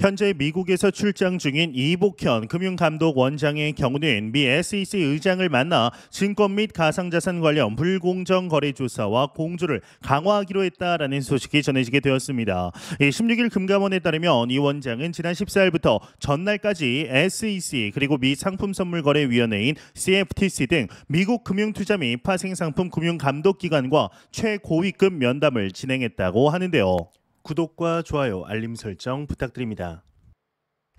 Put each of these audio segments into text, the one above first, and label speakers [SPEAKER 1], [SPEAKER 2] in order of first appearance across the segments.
[SPEAKER 1] 현재 미국에서 출장 중인 이복현 금융감독원장의 경우는 미 SEC 의장을 만나 증권 및 가상자산 관련 불공정 거래 조사와 공조를 강화하기로 했다라는 소식이 전해지게 되었습니다. 16일 금감원에 따르면 이 원장은 지난 14일부터 전날까지 SEC 그리고 미 상품선물거래위원회인 CFTC 등 미국 금융투자 및 파생상품 금융감독기관과 최고위급 면담을 진행했다고 하는데요. 구독과 좋아요, 알림 설정 부탁드립니다.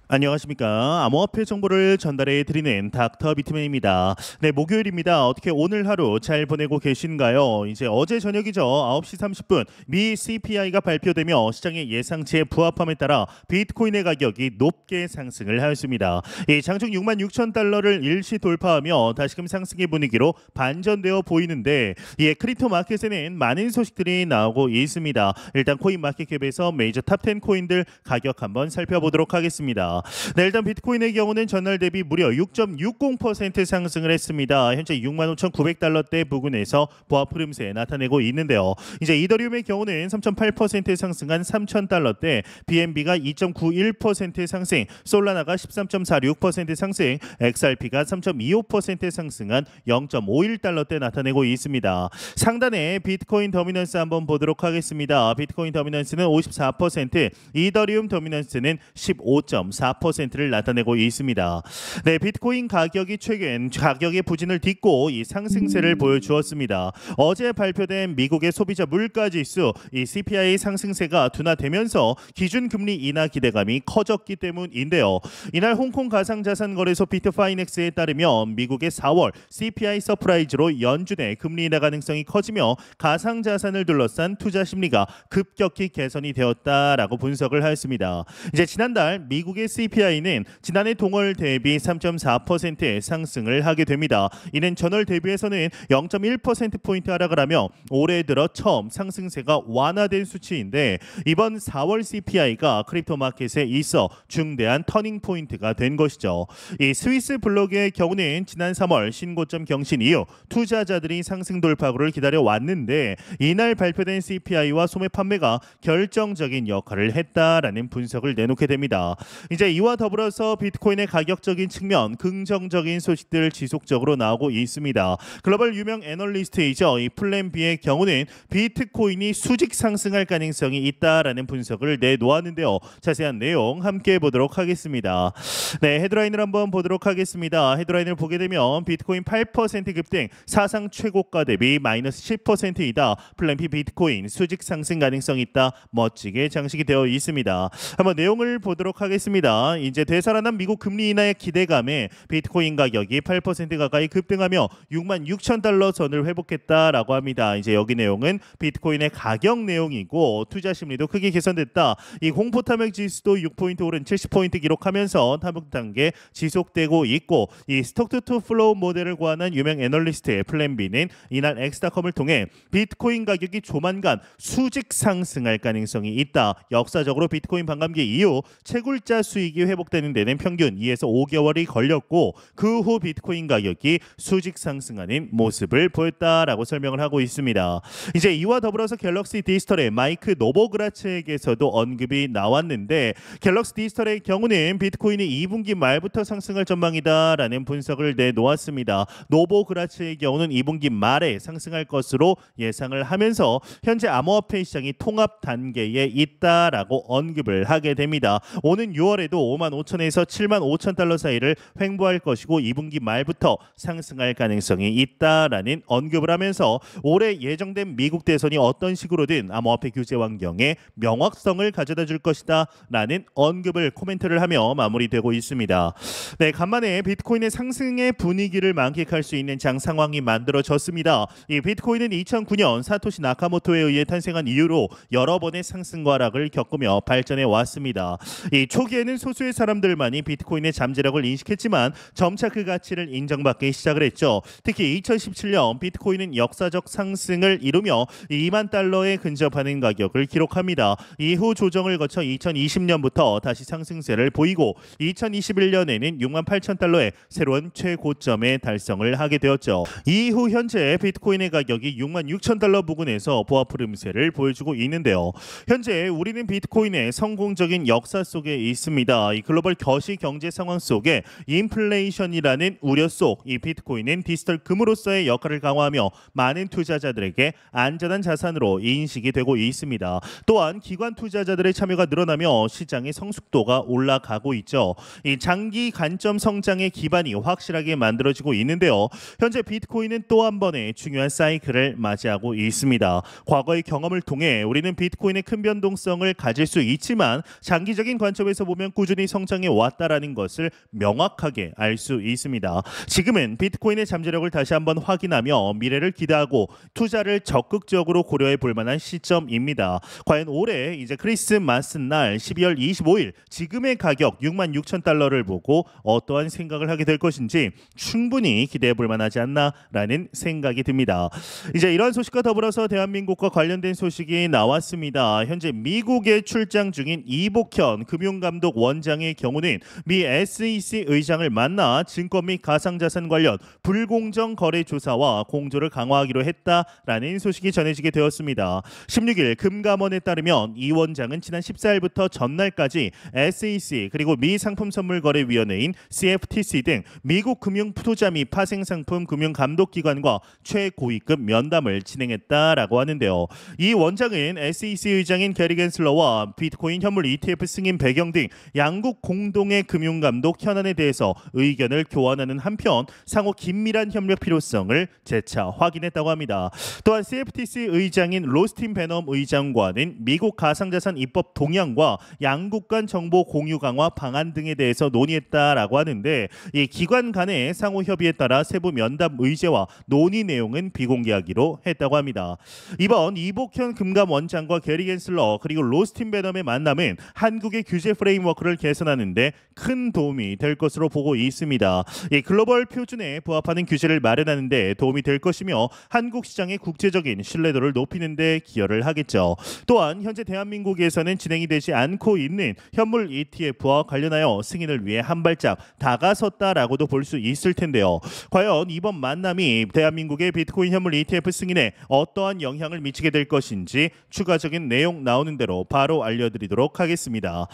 [SPEAKER 1] 안녕하십니까. 암호화폐 정보를 전달해 드리는 닥터 비트맨입니다. 네, 목요일입니다. 어떻게 오늘 하루 잘 보내고 계신가요? 이제 어제 저녁이죠. 9시 30분 미 CPI가 발표되며 시장의 예상치에 부합함에 따라 비트코인의 가격이 높게 상승을 하였습니다. 이 장중 66,000달러를 일시 돌파하며 다시금 상승의 분위기로 반전되어 보이는데 이 크립토 마켓에는 많은 소식들이 나오고 있습니다. 일단 코인 마켓캡에서 메이저 탑10 코인들 가격 한번 살펴보도록 하겠습니다. 네, 일단 비트코인의 경우는 전날 대비 무려 6.60% 상승을 했습니다. 현재 65,900달러대 부근에서 보합 흐름세 나타내고 있는데요. 이제 이더리움의 경우는 3.8% 상승한 3,000달러대, BNB가 2.91% 상승, 솔라나가 13.46% 상승, XRP가 3.25% 상승한 0.51달러대 나타내고 있습니다. 상단에 비트코인 더미넌스 한번 보도록 하겠습니다. 비트코인 더미넌스는 54%, 이더리움 더미넌스는 15.4%를 나타내고 있습니다. 네, 비트코인 가격이 최근 가격의 부진을 딛고 이 상승세를 보여주었습니다. 어제 발표된 미국의 소비자 물가지수 이 CPI 상승세가 둔화되면서 기준금리 인하 기대감이 커졌기 때문인데요. 이날 홍콩 가상자산거래소 비트파이넥스에 따르면 미국의 4월 CPI 서프라이즈로 연준의 금리 인하 가능성이 커지며 가상자산을 둘러싼 투자 심리가 급격히 개선이 되었다라고 분석을 하였습니다. 이제 지난달 미국의 CPI는 지난해 동월 대비 3.4% 상승을 하게 됩니다. 이는 전월 대비해서는 0.1%포인트 하락을 하며 올해 들어 처음 상승세가 완화된 수치인데 이번 4월 CPI가 크립토 마켓에 있어 중대한 터닝 포인트가 된 것이죠. 이 스위스 블록의 경우는 지난 3월 신고점 경신 이후 투자자들이 상승 돌파구를 기다려 왔는데 이날 발표된 CPI와 소매 판매가 결정적인 역할을 했다라는 분석을 내놓게 됩니다. 이제 이와 더불어서 비트코인의 가격적인 측면 긍정적인 소식들 지속적으로 나오고 있습니다. 글로벌 유명 애널리스트이죠. 이 플랜 B의 경우는 비트코인이 수직 상승할 가능성이 있다라는 분석을 내놓았는데요. 자세한 내용 함께 보도록 하겠습니다. 네, 헤드라인을 한번 보도록 하겠습니다. 헤드라인을 보게 되면 비트코인 8% 급등, 사상 최고가 대비 마이너스 10%이다. 플랜 B 비트코인 수직 상승 가능성이 있다. 멋지게 장식이 되어 있습니다. 한번 내용을 보도록 하겠습니다. 이제 되살아난 미국 금리 인하의 기대감에 비트코인 가격이 8% 가까이 급등하며 66,000달러 선을 회복했다라고 합니다. 이제 여기 내용은 비트코인의 가격 내용이고 투자 심리도 크게 개선됐다. 이 공포 탐욕 지수도 6포인트 오른 70포인트 기록하면서 탐욕 단계 지속되고 있고 이 스톡 투 플로우 모델을 고안한 유명 애널리스트의 플랜 B는 이날 엑스닷컴을 통해 비트코인 가격이 조만간 수직 상승할 가능성이 있다. 역사적으로 비트코인 반감기 이후 채굴자 수익이 회복되는 데는 평균 2에서 5개월이 걸렸고 그 후 비트코인 가격이 수직 상승하는 모습을 보였다라고 설명을 하고 있습니다. 이제 이와 더불어서 갤럭시 디지털의 마이크 노보그라츠에게서도 언급이 나왔는데 갤럭시 디지털의 경우는 비트코인이 2분기 말부터 상승할 전망이다라는 분석을 내놓았습니다. 노보그라츠의 경우는 2분기 말에 상승할 것으로 예상을 하면서 현재 암호화폐 시장이 통합 단계에 있다라고 언급을 하게 됩니다. 오는 6월에도 55,000에서 75,000달러 사이를 횡보할 것이고 2분기 말부터 상승할 가능성이 있다라는 언급을 하면서 올해 예정된 미국 대선이 어떤 식으로든 암호화폐 규제 환경에 명확성을 가져다 줄 것이다 라는 언급을 코멘트를 하며 마무리되고 있습니다. 네, 간만에 비트코인의 상승의 분위기를 만끽할 수 있는 장 상황이 만들어졌습니다. 이 비트코인은 2009년 사토시 나카모토에 의해 탄생한 이후로 여러 번의 상승과 하락을 겪으며 발전해 왔습니다. 이 초기에는 초기에는 소수의 사람들만이 비트코인의 잠재력을 인식했지만 점차 그 가치를 인정받기 시작을 했죠. 특히 2017년 비트코인은 역사적 상승을 이루며 2만 달러에 근접하는 가격을 기록합니다. 이후 조정을 거쳐 2020년부터 다시 상승세를 보이고 2021년에는 6만 8천 달러의 새로운 최고점에 달성을 하게 되었죠. 이후 현재 비트코인의 가격이 6만 6천 달러 부근에서 보합 흐름세를 보여주고 있는데요. 현재 우리는 비트코인의 성공적인 역사 속에 있습니다. 이 글로벌 거시 경제 상황 속에 인플레이션이라는 우려 속 이 비트코인은 디지털 금으로서의 역할을 강화하며 많은 투자자들에게 안전한 자산으로 인식이 되고 있습니다. 또한 기관 투자자들의 참여가 늘어나며 시장의 성숙도가 올라가고 있죠. 이 장기 관점 성장의 기반이 확실하게 만들어지고 있는데요. 현재 비트코인은 또 한 번의 중요한 사이클을 맞이하고 있습니다. 과거의 경험을 통해 우리는 비트코인의 큰 변동성을 가질 수 있지만 장기적인 관점에서 보면 꾸준히 성장해 왔다라는 것을 명확하게 알 수 있습니다. 지금은 비트코인의 잠재력을 다시 한번 확인하며 미래를 기대하고 투자를 적극적으로 고려해 볼 만한 시점입니다. 과연 올해 이제 크리스마스 날 12월 25일 지금의 가격 6만 6천 달러를 보고 어떠한 생각을 하게 될 것인지 충분히 기대해 볼 만하지 않나라는 생각이 듭니다. 이제 이러한 소식과 더불어서 대한민국과 관련된 소식이 나왔습니다. 현재 미국에 출장 중인 이복현 금융감독 원장의 경우는 미 SEC 의장을 만나 증권 및 가상자산 관련 불공정 거래 조사와 공조를 강화하기로 했다라는 소식이 전해지게 되었습니다. 16일 금감원에 따르면 이 원장은 지난 14일부터 전날까지 SEC 그리고 미 상품선물거래위원회인 CFTC 등 미국 금융 투자 및 파생상품 금융감독기관과 최고위급 면담을 진행했다라고 하는데요. 이 원장은 SEC 의장인 게리 겐슬러와 비트코인 현물 ETF 승인 배경 등 양국 공동의 금융감독 현안에 대해서 의견을 교환하는 한편 상호 긴밀한 협력 필요성을 재차 확인했다고 합니다. 또한 CFTC 의장인 로스틴 베넘 의장과는 미국 가상자산 입법 동향과 양국 간 정보 공유 강화 방안 등에 대해서 논의했다라고 하는데 이 기관 간의 상호 협의에 따라 세부 면담 의제와 논의 내용은 비공개하기로 했다고 합니다. 이번 이복현 금감원장과 게리 겐슬러 그리고 로스틴 베넘의 만남은 한국의 규제 프레임워크를 개선하는 데 큰 도움이 될 것으로 보고 있습니다. 이 글로벌 표준에 부합하는 규제를 마련하는 데 도움이 될 것이며 한국 시장의 국제적인 신뢰도를 높이는 데 기여를 하겠죠. 또한 현재 대한민국에서는 진행이 되지 않고 있는 현물 ETF와 관련하여 승인을 위해 한 발짝 다가섰다라고도 볼 수 있을 텐데요. 과연 이번 만남이 대한민국의 비트코인 현물 ETF 승인에 어떠한 영향을 미치게 될 것인지 추가적인 내용 나오는 대로 바로 알려드리도록 하겠습니다.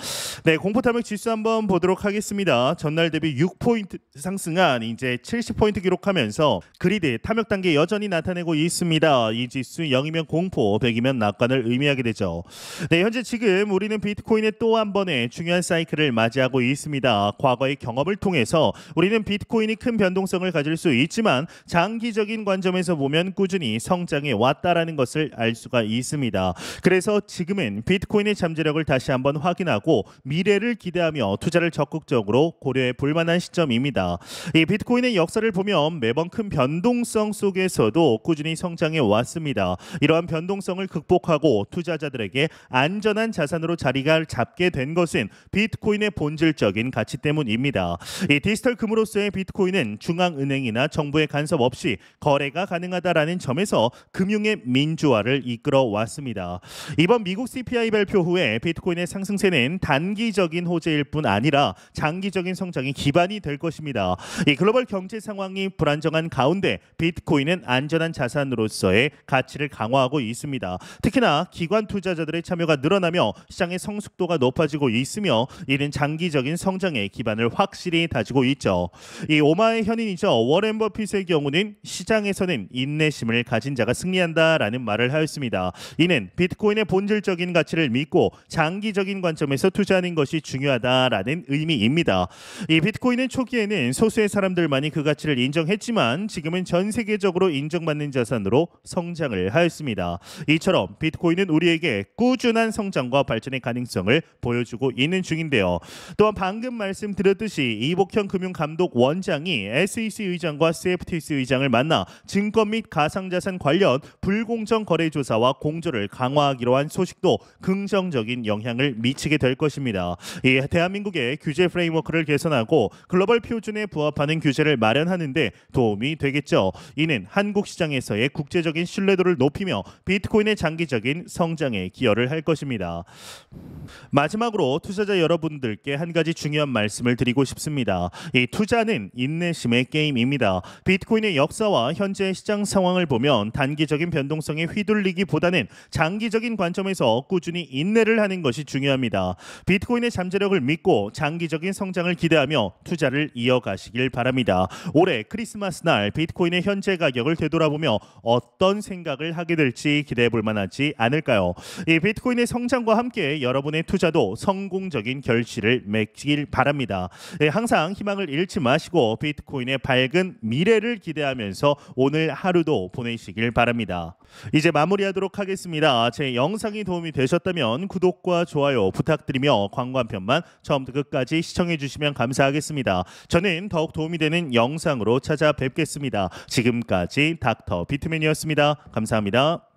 [SPEAKER 1] 네, 공포탐욕 지수 한번 보도록 하겠습니다. 전날 대비 6포인트 상승한 이제 70포인트 기록하면서 그리드 탐욕 단계 여전히 나타내고 있습니다. 이 지수 0이면 공포, 100이면 낙관을 의미하게 되죠. 네, 현재 지금 우리는 비트코인의 또 한 번의 중요한 사이클을 맞이하고 있습니다. 과거의 경험을 통해서 우리는 비트코인이 큰 변동성을 가질 수 있지만 장기적인 관점에서 보면 꾸준히 성장해 왔다라는 것을 알 수가 있습니다. 그래서 지금은 비트코인의 잠재력을 다시 한번 확인하고 미래를 기대하며 투자를 적극적으로 고려해 볼 만한 시점입니다. 이 비트코인의 역사를 보면 매번 큰 변동성 속에서도 꾸준히 성장해 왔습니다. 이러한 변동성을 극복하고 투자자들에게 안전한 자산으로 자리가 잡게 된 것은 비트코인의 본질적인 가치 때문입니다. 이 디지털 금으로서의 비트코인은 중앙은행이나 정부의 간섭 없이 거래가 가능하다라는 점에서 금융의 민주화를 이끌어 왔습니다. 이번 미국 CPI 발표 후에 비트코인의 상승세는 단기적인 호재일 뿐 아니라 장기적인 성장이 기반이 될 것입니다. 이 글로벌 경제 상황이 불안정한 가운데 비트코인은 안전한 자산으로서의 가치를 강화하고 있습니다. 특히나 기관 투자자들의 참여가 늘어나며 시장의 성숙도가 높아지고 있으며 이는 장기적인 성장의 기반을 확실히 다지고 있죠. 이 오마의 현인이죠. 워렌 버핏의 경우는 시장에서는 인내심을 가진 자가 승리한다라는 말을 하였습니다. 이는 비트코인의 본질적인 가치를 믿고 장기적인 관점에서 투자하는 것이 중요하다라는 의미입니다. 이 비트코인은 초기에는 소수의 사람들만이 그 가치를 인정했지만 지금은 전 세계적으로 인정받는 자산으로 성장을 하였습니다. 이처럼 비트코인은 우리에게 꾸준한 성장과 발전의 가능성을 보여주고 있는 중인데요. 또한 방금 말씀드렸듯이 이복현 금융감독 원장이 SEC 의장과 CFTC 의장을 만나 증권 및 가상자산 관련 불공정 거래 조사와 공조를 강화하기로 한 소식도 긍정적인 영향을 미치게 될 것입니다. 이 대한민국의 규제 프레임워크를 개선하고 글로벌 표준에 부합하는 규제를 마련하는 데 도움이 되겠죠. 이는 한국 시장에서의 국제적인 신뢰도를 높이며 비트코인의 장기적인 성장에 기여를 할 것입니다. 마지막으로 투자자 여러분들께 한 가지 중요한 말씀을 드리고 싶습니다. 이 투자는 인내심의 게임입니다. 비트코인의 역사와 현재 시장 상황을 보면 단기적인 변동성에 휘둘리기보다는 장기적인 관점에서 꾸준히 인내를 하는 것이 중요합니다. 비트코인의 잠재력을 믿고 장기적인 성장을 기대하며 투자를 이어가시길 바랍니다. 올해 크리스마스 날 비트코인의 현재 가격을 되돌아보며 어떤 생각을 하게 될지 기대해 볼 만하지 않을까요? 이 비트코인의 성장과 함께 여러분의 투자도 성공적인 결실을 맺길 바랍니다. 항상 희망을 잃지 마시고 비트코인의 밝은 미래를 기대하면서 오늘 하루도 보내시길 바랍니다. 이제 마무리하도록 하겠습니다. 제 영상이 도움이 되셨다면 구독과 좋아요 부탁드리며 광고 한 편만 처음부터 끝까지 시청해 주시면 감사하겠습니다. 저는 더욱 도움이 되는 영상으로 찾아뵙겠습니다. 지금까지 닥터 비트맨이었습니다. 감사합니다.